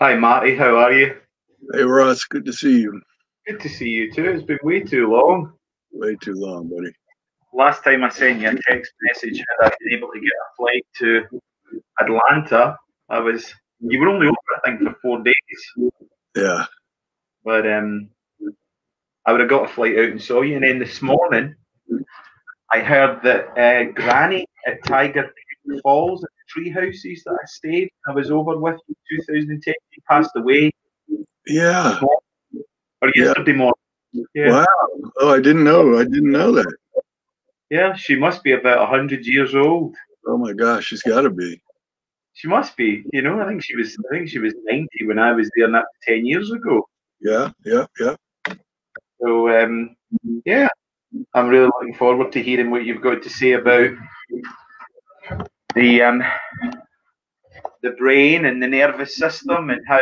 Hi, Marty. How are you? Hey Ross, good to see you. Good to see you too. It's been way too long. Way too long, buddy. Last time I sent you a text message, had I been able to get a flight to Atlanta, I was. You were only over, I think, for 4 days, Yeah. but I would have got a flight out and saw you. And then this morning, I heard that Granny at Tiger Falls, at the tree houses that I stayed, I was over with in 2010. She passed away this Yeah. morning or Yeah. yesterday morning. Yeah, Wow. Oh, I didn't know. I didn't know that. yeah. She must be about 100 years old. Oh my gosh, she's gotta be. She must be, I think she was. I think she was 90 when I was there, and that was 10 years ago. Yeah, yeah, yeah. So yeah, I'm really looking forward to hearing what you've got to say about the the brain and the nervous system and how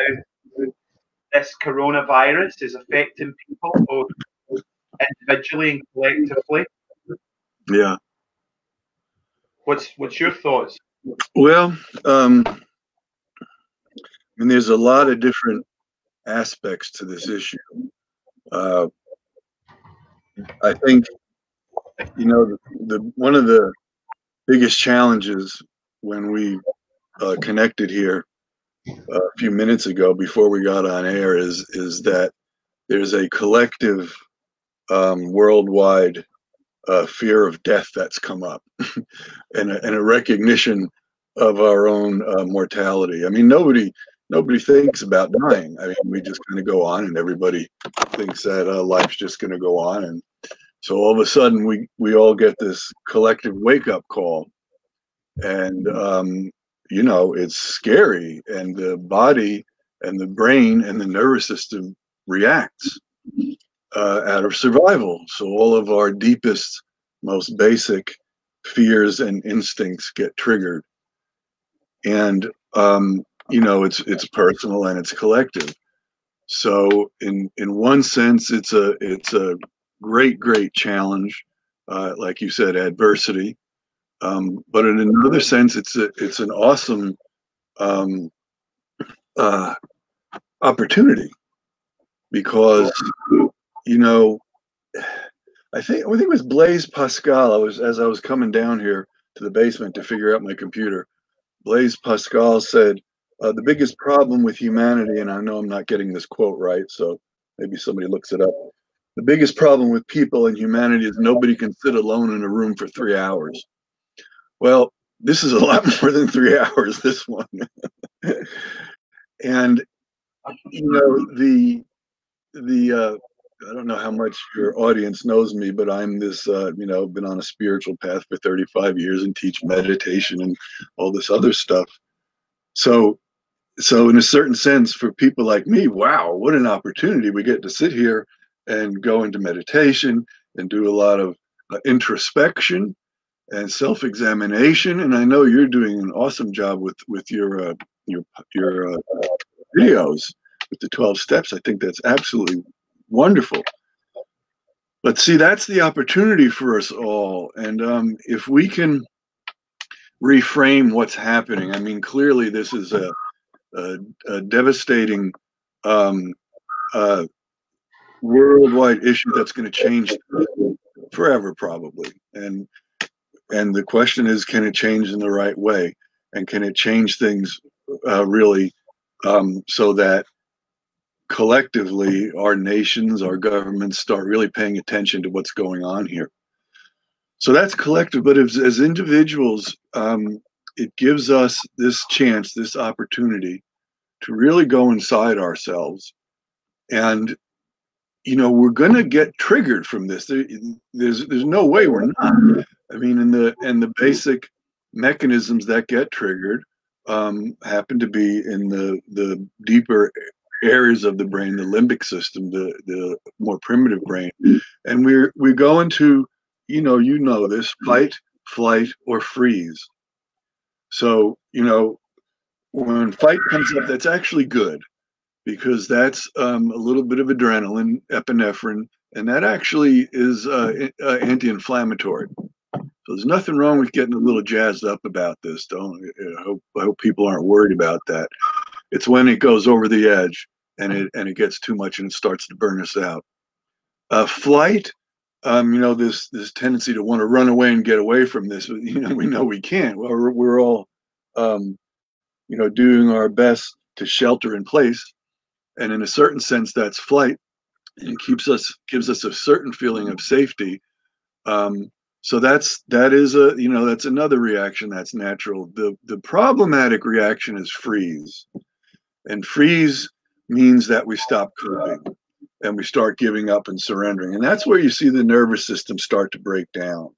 this coronavirus is affecting people both individually and collectively. Yeah. What's your thoughts? Well, there's a lot of different aspects to this issue. Uh, I think, the one of the biggest challenges when we connected here a few minutes ago before we got on air is that there's a collective worldwide fear of death that's come up and a recognition of our own mortality. I mean, nobody thinks about dying. I mean, we just kind of go on, and everybody thinks that life's just going to go on. And so all of a sudden, we all get this collective wake up call, and it's scary, and the body and the brain and the nervous system reacts out of survival. So all of our deepest, most basic fears and instincts get triggered, and it's personal and it's collective. So in one sense, it's a great challenge, like you said, adversity. But in another sense, it's an awesome um, uh, opportunity because you know I think it was Blaise Pascal. As I was coming down here to the basement to figure out my computer. Blaise Pascal said, "The biggest problem with humanity," and I know I'm not getting this quote right, so maybe somebody looks it up. The biggest problem with people and humanity is nobody can sit alone in a room for 3 hours. Well, this is a lot more than 3 hours. This one, and the I don't know how much your audience knows me, but I'm this, been on a spiritual path for 35 years and teach meditation and all this other stuff. So, so in a certain sense, for people like me, wow, what an opportunity. We get to sit here and go into meditation and do a lot of introspection and self-examination. And I know you're doing an awesome job with your your videos with the 12 steps. I think that's absolutely wonderful. But see, that's the opportunity for us all. And if we can reframe what's happening, I mean, clearly this is a devastating um, uh, worldwide issue that's going to change forever, probably. And the question is, can it change in the right way? And can it change things really so that collectively our nations, our governments start really paying attention to what's going on here? So that's collective, but as individuals, it gives us this chance, this opportunity to really go inside ourselves. And we're going to get triggered from this. There's no way we're not. I mean, and the basic mechanisms that get triggered happen to be in the deeper areas of the brain, the limbic system, the more primitive brain, and we go into this fight, flight, or freeze. So when fight comes up, that's actually good because that's a little bit of adrenaline, epinephrine, and that actually is anti-inflammatory. So there's nothing wrong with getting a little jazzed up about this. I hope people aren't worried about that. It's when it goes over the edge and it gets too much and it starts to burn us out. Flight, this tendency to want to run away and get away from this. We know we can't. We're all, doing our best to shelter in place, and in a certain sense, that's flight, and it gives us a certain feeling of safety. So that's another reaction that's natural. The problematic reaction is freeze, and freeze means that we stop coping and we start giving up and surrendering, and that's where you see the nervous system start to break down.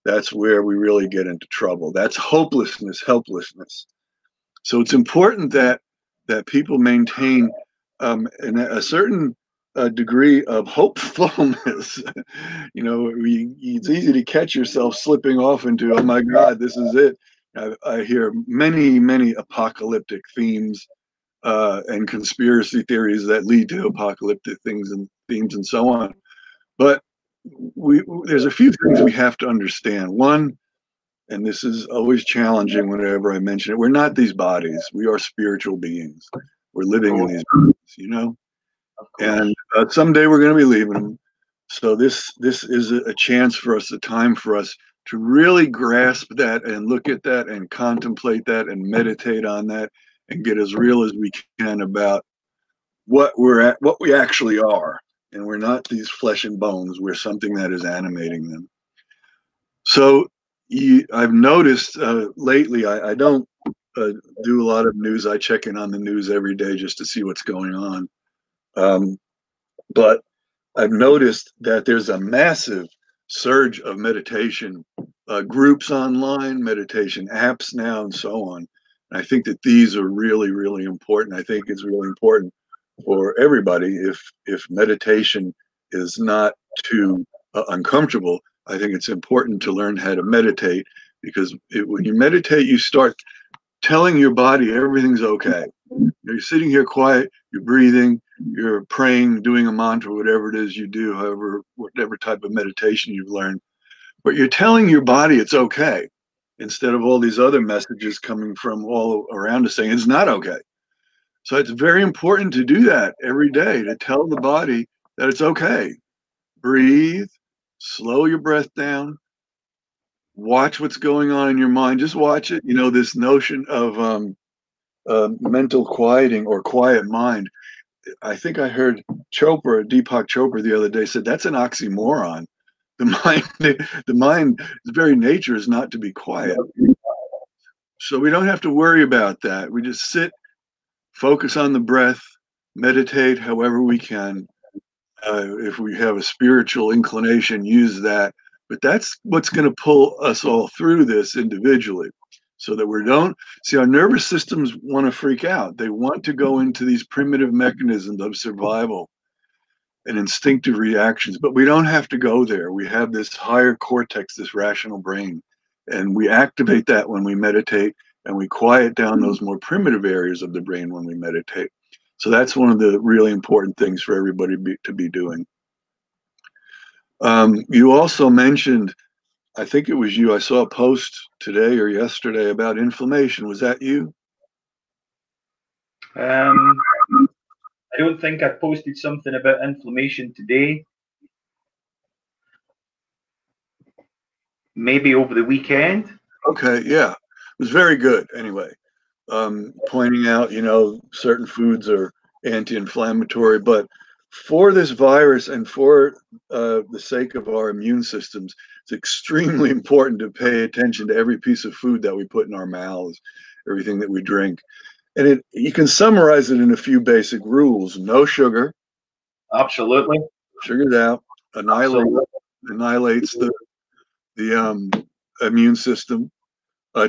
That's where we really get into trouble. That's hopelessness, helplessness. So it's important that people maintain a certain degree of hopefulness. It's easy to catch yourself slipping off into, oh my God, this is it. I hear many apocalyptic themes and conspiracy theories that lead to apocalyptic things and themes and so on. But there's a few things we have to understand. One, and this is always challenging whenever I mention it, we're not these bodies. We are spiritual beings. We're living in these bodies, and someday we're going to be leaving them. So this is a chance for us, a time for us to really grasp that and look at that and contemplate that and meditate on that and get as real as we can about what we actually are. And we're not these flesh and bones. We're something that is animating them. So I've noticed lately, I don't do a lot of news. I check in on the news every day just to see what's going on. But I've noticed that there's a massive surge of meditation groups online, meditation apps now, and so on. And I think that these are really, really important. I think it's really important for everybody. If meditation is not too uncomfortable, I think it's important to learn how to meditate, because when you meditate, you start telling your body everything's okay. You're sitting here quiet, you're breathing, you're praying, doing a mantra, whatever it is you do, whatever type of meditation you've learned. But you're telling your body it's okay, instead of all these other messages coming from all around us saying it's not okay. So it's very important to do that every day, to tell the body that it's okay. Breathe, slow your breath down, watch what's going on in your mind. Just watch it. This notion of mental quieting or quiet mind. I think I heard Deepak Chopra the other day said that's an oxymoron. The mind's very nature is not to be quiet. So we don't have to worry about that. We just sit, focus on the breath, meditate however we can. If we have a spiritual inclination, use that. But that's what's going to pull us all through this individually, so that we don't see our nervous systems want to freak out. They want to go into these primitive mechanisms of survival and instinctive reactions, but we don't have to go there. We have this higher cortex, this rational brain, and we activate that when we meditate, and we quiet down those more primitive areas of the brain when we meditate. So that's one of the really important things for everybody to be doing. You also mentioned, I think it was you, I saw a post today or yesterday about inflammation. Was that you? I don't think I posted something about inflammation today. Maybe over the weekend. Okay, yeah. It was very good anyway. Pointing out, certain foods are anti-inflammatory, but for this virus and for the sake of our immune systems, it's extremely important to pay attention to every piece of food that we put in our mouths, everything that we drink. And you can summarize it in a few basic rules. No sugar. Absolutely. Sugar's out. Annihilates the immune system.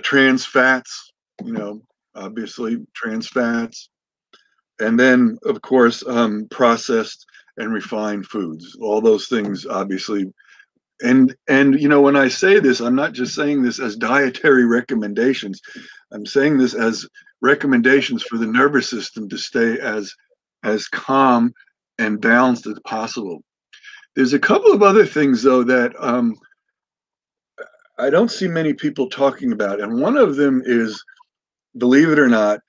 Trans fats, obviously trans fats. And then, of course, processed and refined foods. All those things, obviously. And when I say this, I'm not just saying this as dietary recommendations. I'm saying this as recommendations for the nervous system to stay as calm and balanced as possible. There's a couple of other things, though, that I don't see many people talking about. And one of them is, believe it or not,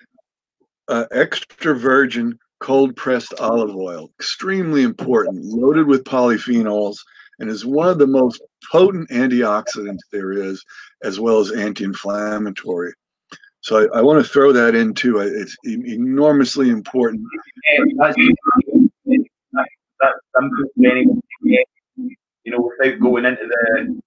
extra virgin cold pressed olive oil, extremely important, loaded with polyphenols, and is one of the most potent antioxidants there is, as well as anti-inflammatory. So I want to throw that in too. It's enormously important. That's, that's simple for anyone to get, you know, without going into the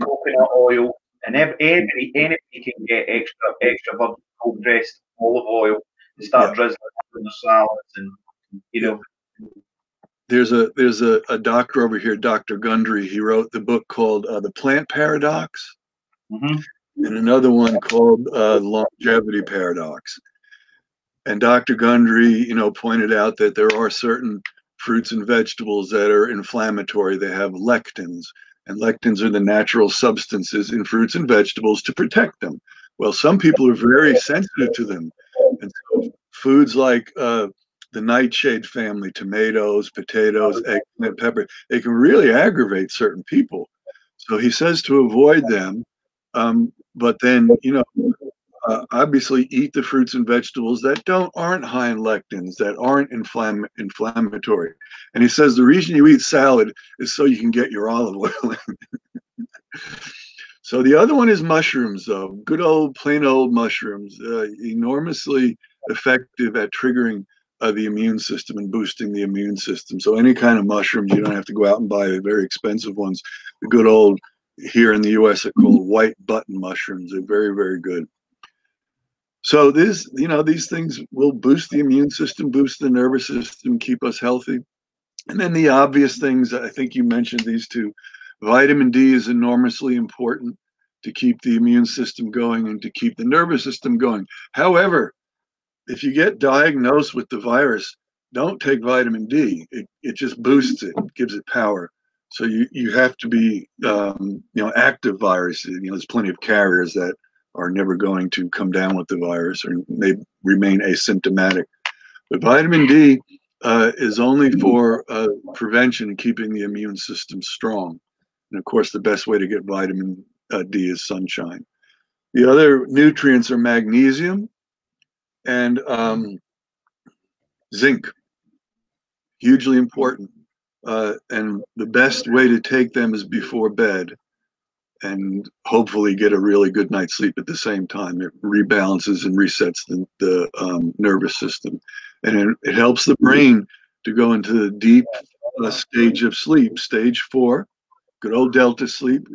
coconut oil, and anybody can get extra virgin cold pressed olive oil and start drizzling it in their salads, and you know. There's a doctor over here, Dr. Gundry. He wrote the book called The Plant Paradox, and another one called Longevity Paradox. And Dr. Gundry, you know, pointed out that there are certain fruits and vegetables that are inflammatory. They have lectins, and lectins are the natural substances in fruits and vegetables to protect them. Well, some people are very sensitive to them, and so foods like the nightshade family, tomatoes, potatoes, eggplant, pepper, they can really aggravate certain people. So he says to avoid them, but then, you know, obviously eat the fruits and vegetables that aren't high in lectins, that aren't inflammatory. And he says the reason you eat salad is so you can get your olive oil in. So the other one is mushrooms, though. Good old, plain old mushrooms, enormously effective at triggering the immune system and boosting the immune system. So any kind of mushrooms, you don't have to go out and buy the very expensive ones. The good old, here in the US, are called white button mushrooms. They're very, very good. So this, you know, these things will boost the immune system, boost the nervous system, keep us healthy. And then the obvious things, I think you mentioned these two. Vitamin D is enormously important to keep the immune system going and to keep the nervous system going. However, if you get diagnosed with the virus, don't take vitamin D. It just boosts it, gives it power. So you have to be, you know, active virus. You know, there's plenty of carriers that are never going to come down with the virus or may remain asymptomatic. But vitamin D is only for prevention and keeping the immune system strong. And of course, the best way to get vitamin D is sunshine. The other nutrients are magnesium and zinc, hugely important. And the best way to take them is before bed, and hopefully get a really good night's sleep at the same time. It rebalances and resets the nervous system. And it helps the brain to go into the deep stage of sleep, stage 4, good old delta sleep.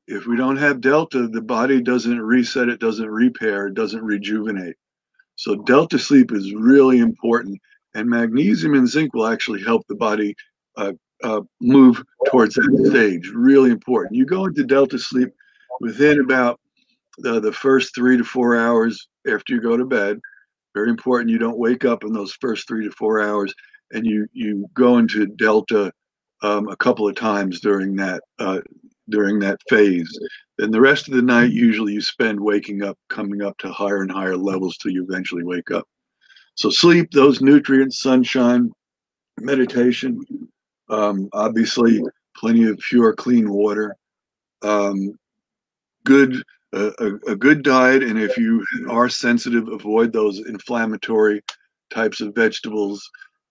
If we don't have delta, the body doesn't reset, it doesn't repair, it doesn't rejuvenate. So delta sleep is really important. And magnesium and zinc will actually help the body move towards that stage. Really important. You go into delta sleep within about the first 3 to 4 hours after you go to bed. Very important. You don't wake up in those first 3 to 4 hours, and you go into delta a couple of times during that phase. Then the rest of the night, usually you spend waking up, coming up to higher and higher levels till you eventually wake up. So sleep, those nutrients, sunshine, meditation, obviously plenty of pure, clean water, good a good diet, and if you are sensitive, avoid those inflammatory types of vegetables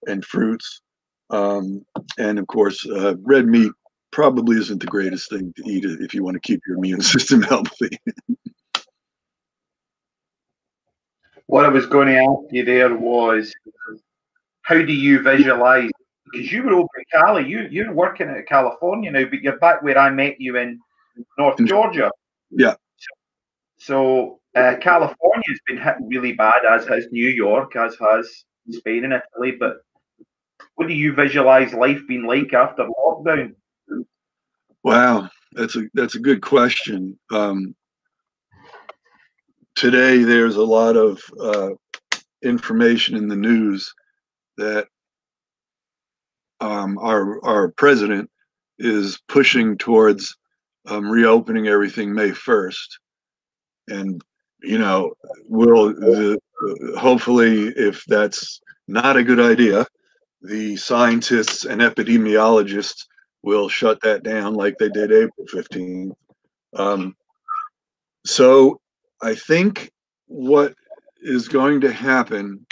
and fruits. And of course, red meat probably isn't the greatest thing to eat if you want to keep your immune system healthy. What I was going to ask you there was, how do you visualize? Because you were over in Cali, you're working at California now, but you're back where I met you in North Georgia. Yeah. So California's been hit really bad, as has New York, as has Spain and Italy. But what do you visualize life being like after lockdown? Wow, that's a good question. Today, there's a lot of information in the news that our president is pushing towards reopening everything May 1st, and you know, hopefully, if that's not a good idea, the scientists and epidemiologists will shut that down like they did April 15th. So I think what is going to happen,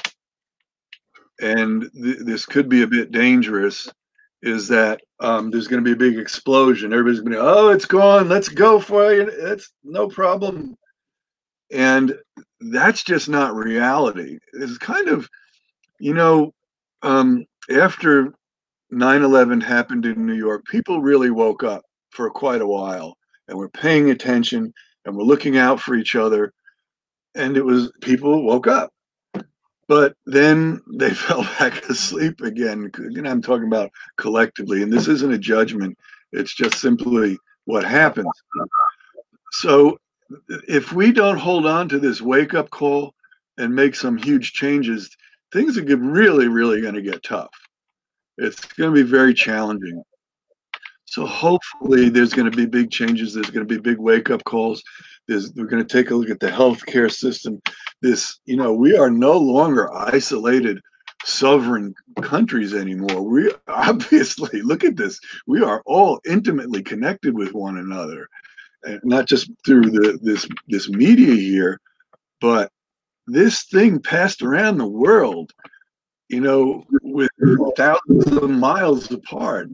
and this could be a bit dangerous, is that there's going to be a big explosion. Everybody's going to be, oh, it's gone. Let's go for it. It's no problem. And that's just not reality. It's kind of, you know, after 9/11 happened in New York, people really woke up for quite a while, and we're paying attention and we're looking out for each other. And it was, people woke up, but then they fell back asleep again. You know, I'm talking about collectively, and this isn't a judgment. It's just simply what happens. So if we don't hold on to this wake up call and make some huge changes, things are really, really going to get tough. It's going to be very challenging. So hopefully there's going to be big changes. There's going to be big wake up calls. We're going to take a look at the healthcare system. You know, we are no longer isolated sovereign countries anymore. We obviously, look at this. We are all intimately connected with one another, and not just through this media here, but this thing passed around the world, you know, with thousands of miles apart,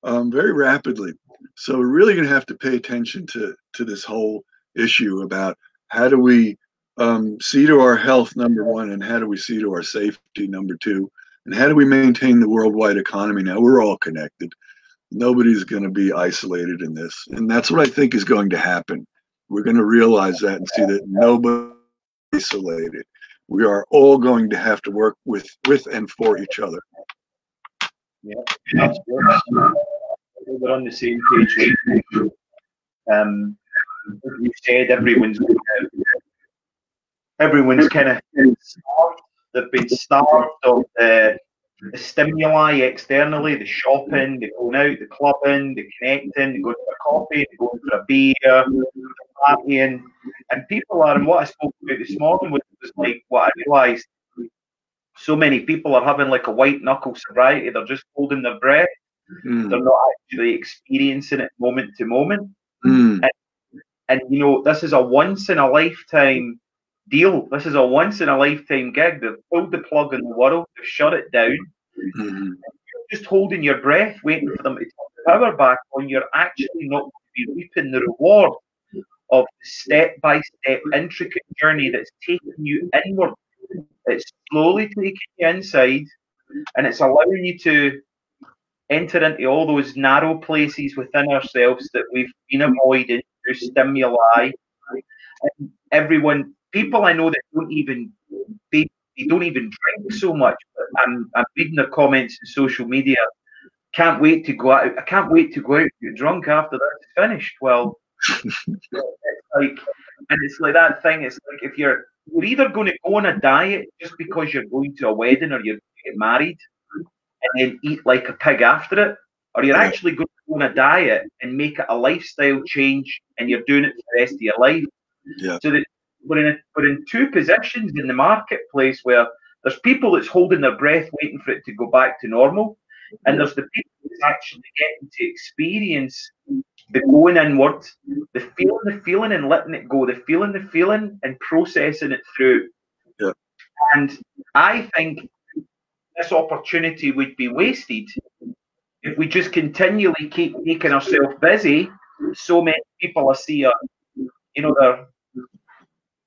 very rapidly. So we're really going to have to pay attention to this whole issue about how do we see to our health, number one, and how do we see to our safety, number two, and how do we maintain the worldwide economy now? We're all connected. Nobody's going to be isolated in this. And that's what I think is going to happen. We're going to realize that and see that nobody's isolated. We are all going to have to work with and for each other. Yeah, that's good. We're on the same page. You said everyone's kind of starved. They've been starved of the stimuli externally, the shopping, the going out, the clubbing, the connecting, the going for a coffee, the going for a beer, the partying, and people are. And what I spoke about this morning was like what I realised. So many people are having like a white knuckle sobriety. They're just holding their breath. They're not actually experiencing it moment to moment. And you know, this is a once in a lifetime deal. This is a once in a lifetime gig. They've pulled the plug on the world. They've shut it down. You're just holding your breath, waiting for them to turn the power back on. You're actually not going to be reaping the reward of the step-by-step intricate journey that's taking you inward. It's slowly taking you inside, and it's allowing you to enter into all those narrow places within ourselves that we've been avoiding through stimuli. And people I know that don't even drink so much. But I'm reading their comments on social media. Can't wait to go out. I can't wait to go out and get drunk after that's finished. Well, it's like that thing. It's like if you're either going to go on a diet just because you're going to a wedding or you're going to get married and then eat like a pig after it, or you're actually going to go on a diet and make it a lifestyle change and you're doing it for the rest of your life. Yeah. So that we're in two positions in the marketplace where there's people that's holding their breath waiting for it to go back to normal, and there's the people that's actually getting to experience the going inward, the feeling and letting it go, the feeling and processing it through. Yeah. And I think this opportunity would be wasted if we just continually keep making ourselves busy. So many people I see are, you know,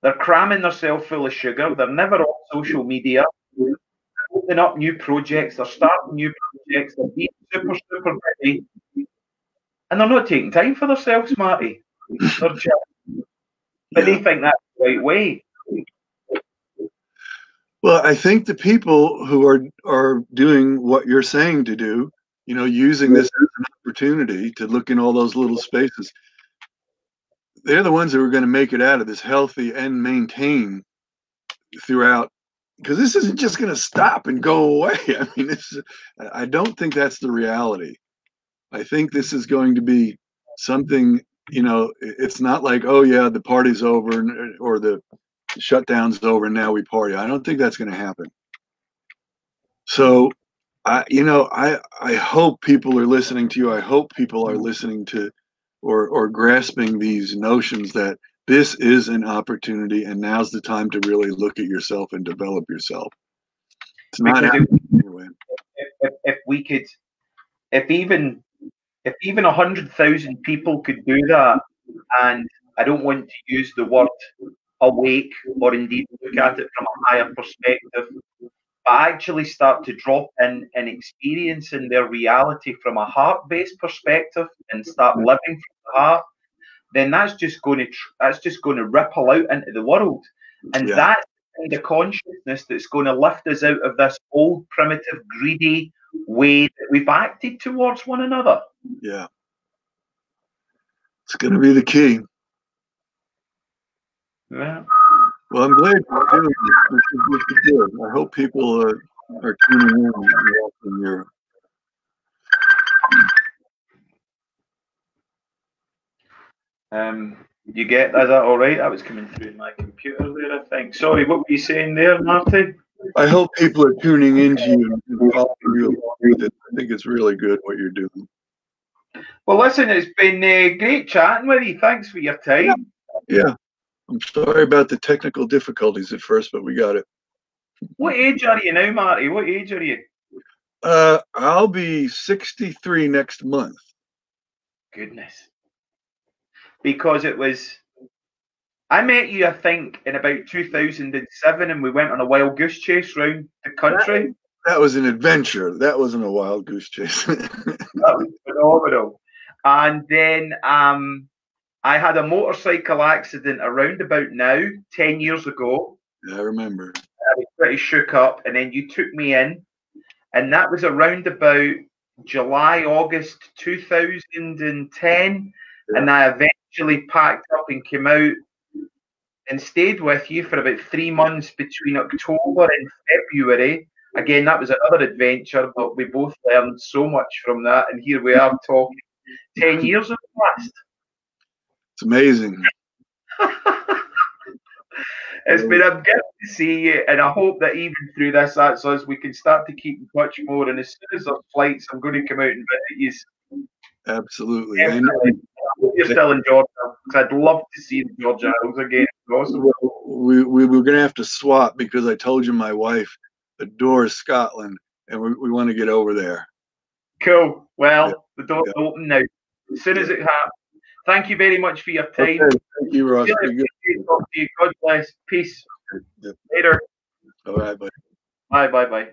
they're cramming themselves full of sugar. They're never on social media. They're opening up new projects. They're starting new projects. They're being super, super busy. And they're not taking time for themselves, Marty. They're just, but they think that's the right way. Well, I think the people who are doing what you're saying to do, you know, using this as an opportunity to look in all those little spaces, they're the ones who are going to make it out of this healthy and maintain throughout, because this isn't just going to stop and go away. I mean, I don't think that's the reality. I think this is going to be something, you know, it's not like, oh yeah, the party's over or the shutdown's over and now we party. I don't think that's going to happen. So I hope people are listening to you. I hope people are listening to or grasping these notions that This is an opportunity, and now's the time to really look at yourself and develop yourself. It's not Because happening anyway. if we could, if even if even 100,000 people could do that, and I don't want to use the word awake or indeed look at it from a higher perspective, but actually start to drop in and experience in their reality from a heart-based perspective and start living from the heart, then that's just going to ripple out into the world, and Yeah. that's the kind of consciousness that's going to lift us out of this old, primitive, greedy way that we've acted towards one another. Yeah. It's going to be the key. Yeah. Well, I'm glad you're doing this. This is what you do. I hope people are tuning in and watching your. You get is that all right? That was coming through in my computer there, I think. Sorry, what were you saying there, Marty? I hope people are tuning into you and following you along with it. I think it's really good what you're doing. Well, listen, it's been great chatting with you. Thanks for your time. Yeah. I'm sorry about the technical difficulties at first, but we got it. What age are you now, Marty? What age are you? I'll be 63 next month. Goodness. Because I met you, I think, in about 2007, and we went on a wild goose chase round the country. That was an adventure. That wasn't a wild goose chase. That was phenomenal. And then I had a motorcycle accident around about now, 10 years ago. Yeah, I remember. I was pretty shook up, and then you took me in, and that was around about July, August 2010, and I eventually packed up and came out and stayed with you for about 3 months between October and February. Again, that was another adventure, but we both learned so much from that, and here we are talking 10 years have passed. It's amazing. It's been a gift to see you, and I hope that even through this, that's us, we can start to keep in touch more. And as soon as there's flights, I'm going to come out and visit you. Absolutely. You're still in Georgia, because I'd love to see the Georgia Hills again. Awesome. We were going to have to swap because I told you my wife adores Scotland, and we want to get over there. Cool. Well, the door's open now. As soon as it happens. Thank you very much for your time. Okay. Thank you, Ross. Really talk to you. God bless. Peace. Yep. Later. All right, buddy. Bye, bye, bye.